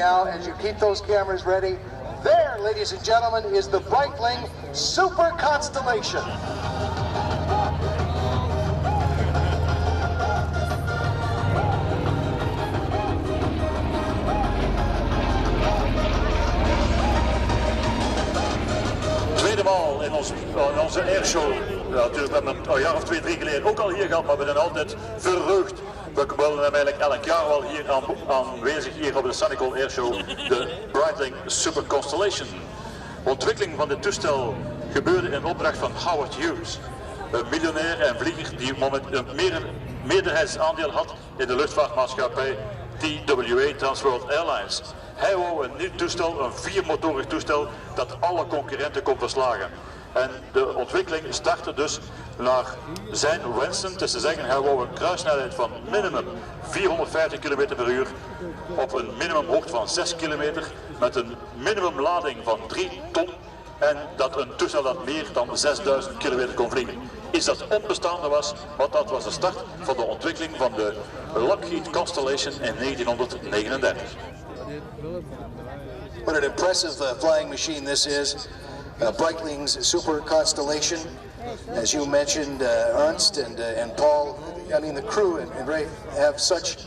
now, as you keep those cameras ready, there, ladies and gentlemen, is the Breitling Super Constellation. Tweede maal in onze airshow. Ja, natuurlijk, we hebben het een jaar of 2, 3 geleden ook al hier gehad, maar we zijn altijd verheugd. We willen hem eigenlijk elk jaar wel hier aanwezig hier op de Sanicole AirShow, de Breitling Super Constellation. Ontwikkeling van dit toestel gebeurde in opdracht van Howard Hughes, een miljonair en vlieger die een meerderheidsaandeel had in de luchtvaartmaatschappij TWA, Transworld Airlines. Hij wou een nieuw toestel, een 4-motorig toestel dat alle concurrenten kon verslagen. En de ontwikkeling startte dus naar zijn wensen. Het is te zeggen, hij wou een kruissnelheid van minimum 450 km per uur op een minimumhoogte van 6 kilometer met een minimumlading van 3 ton en dat een toestel dat meer dan 6000 kilometer kon vliegen. Iets dat onbestaande was, want dat was de start van de ontwikkeling van de Lockheed Constellation in 1939. What an impressive flying machine this is. Breitling's Super Constellation. As you mentioned, Ernst and Paul, I mean the crew and Ray have such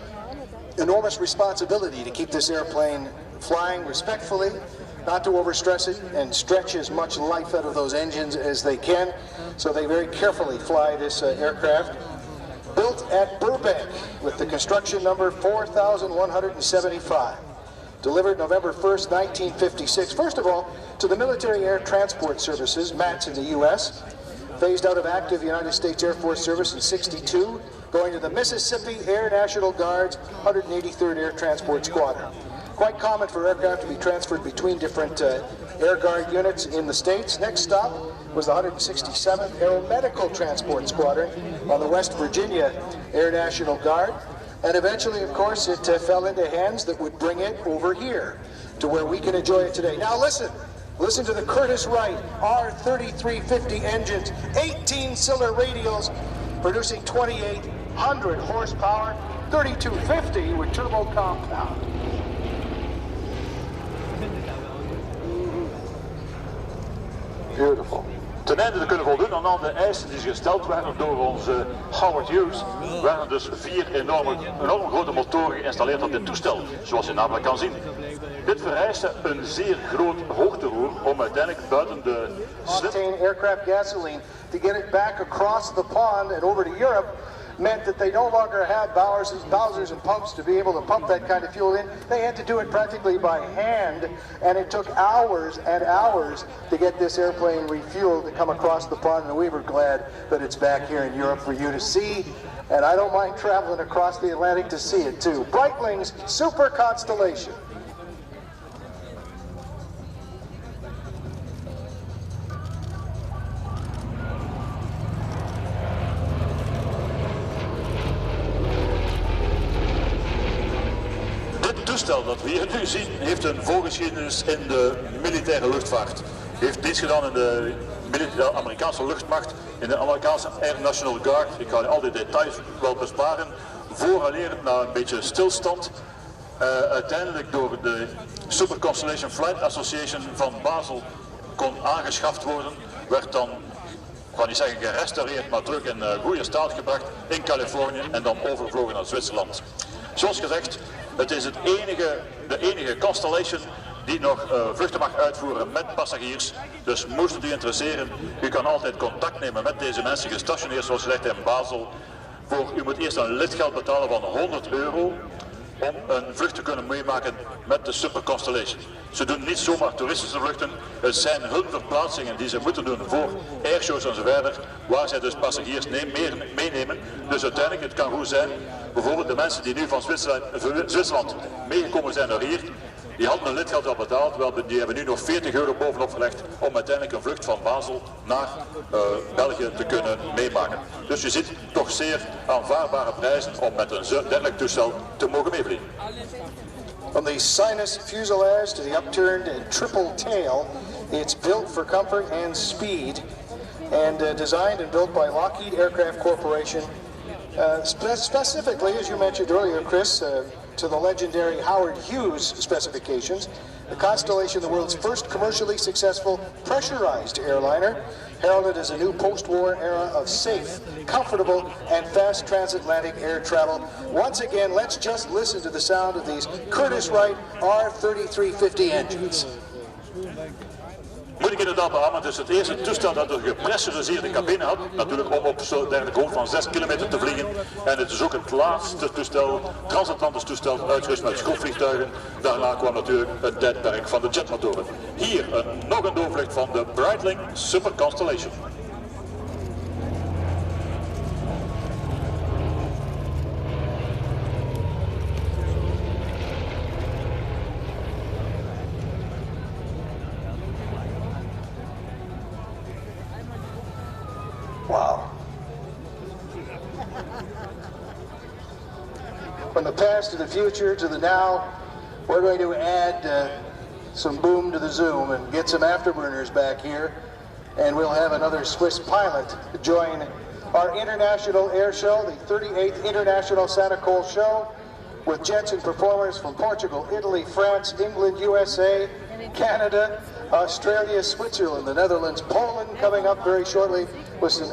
enormous responsibility to keep this airplane flying respectfully, not to overstress it and stretch as much life out of those engines as they can. So they very carefully fly this aircraft. Built at Burbank with the construction number 4175. Delivered November 1st, 1956. First of all, to the Military Air Transport Services, MATS in the U.S., phased out of active United States Air Force service in '62, going to the Mississippi Air National Guard's 183rd Air Transport Squadron. Quite common for aircraft to be transferred between different Air Guard units in the States. Next stop was the 167th Aeromedical Transport Squadron on the West Virginia Air National Guard. And eventually, of course, it fell into hands that would bring it over here to where we can enjoy it today. Now listen to the Curtiss Wright R3350 engines, 18-cylinder radials, producing 2,800 horsepower, 3250 with turbo compound. Beautiful. Ten einde te kunnen voldoen aan al de eisen die gesteld werden door onze Howard Hughes, werden dus 4 enorm grote motoren geïnstalleerd op dit toestel, zoals je namelijk kan zien. Dit vereiste een zeer groot hoogteroer om uiteindelijk buiten de octane aircraft gasoline to get it back across the pond and over to Europe meant that they no longer had Bowsers and pumps to be able to pump that kind of fuel in. They had to do it practically by hand, and it took hours and hours to get this airplane refueled to come across the pond, and we were glad that it's back here in Europe for you to see, and I don't mind traveling across the Atlantic to see it too. Breitling's Super Constellation. Het toestel dat we hier nu zien heeft een voorgeschiedenis in de militaire luchtvaart. Heeft dienst gedaan in de Amerikaanse luchtmacht, in de Amerikaanse Air National Guard. Ik ga al die details wel besparen. Vooraleer het na een beetje stilstand uiteindelijk door de Super Constellation Flight Association van Basel kon aangeschaft worden, werd dan, ik ga niet zeggen gerestaureerd, maar terug in goede staat gebracht in Californië en dan overgevlogen naar Zwitserland. Zoals gezegd, het is de enige Constellation die nog vluchten mag uitvoeren met passagiers. Dus moest het u interesseren, u kan altijd contact nemen met deze mensen gestationeerd zoals gezegd in Basel. U moet eerst een lidgeld betalen van €100 om een vlucht te kunnen meemaken met de Super Constellation. Ze doen niet zomaar toeristische vluchten, het zijn hun verplaatsingen die ze moeten doen voor airshows en zo verder, waar zij dus passagiers meenemen. Dus uiteindelijk, het kan goed zijn, bijvoorbeeld de mensen die nu van Zwitserland meegekomen zijn naar hier, die hadden een lidgeld al betaald, die hebben nu nog €40 bovenop gelegd om uiteindelijk een vlucht van Basel naar België te kunnen meemaken. Dus je ziet toch zeer aanvaardbare prijzen om met een dergelijk toestel te mogen meevliegen. From the sinus fuselage to the upturned and triple tail, it's built for comfort and speed, and designed and built by Lockheed Aircraft Corporation. Specifically, as you mentioned earlier, Chris, to the legendary Howard Hughes specifications, the Constellation, the world's first commercially successful pressurized airliner, heralded as a new post-war era of safe, comfortable, and fast transatlantic air travel. Once again, let's just listen to the sound of these Curtiss-Wright R3350 engines. Moet ik inderdaad beamen, het is het eerste toestel dat een gepressuriseerde cabine had, natuurlijk om op zo'n dergelijke hoogte van 6 kilometer te vliegen. En het is ook het laatste toestel, transatlantisch toestel, uitgerust met schroefvliegtuigen. Daarna kwam natuurlijk het tijdperk van de jetmotoren. Hier nog een doorvlucht van de Breitling Super Constellation. Wow. From the past to the future to the now, we're going to add some boom to the zoom and get some afterburners back here, and we'll have another Swiss pilot join our International Air Show, the 38th International Sainicole Show, with jets and performers from Portugal, Italy, France, England, USA, Canada, Australia, Switzerland, the Netherlands, Poland coming up very shortly with some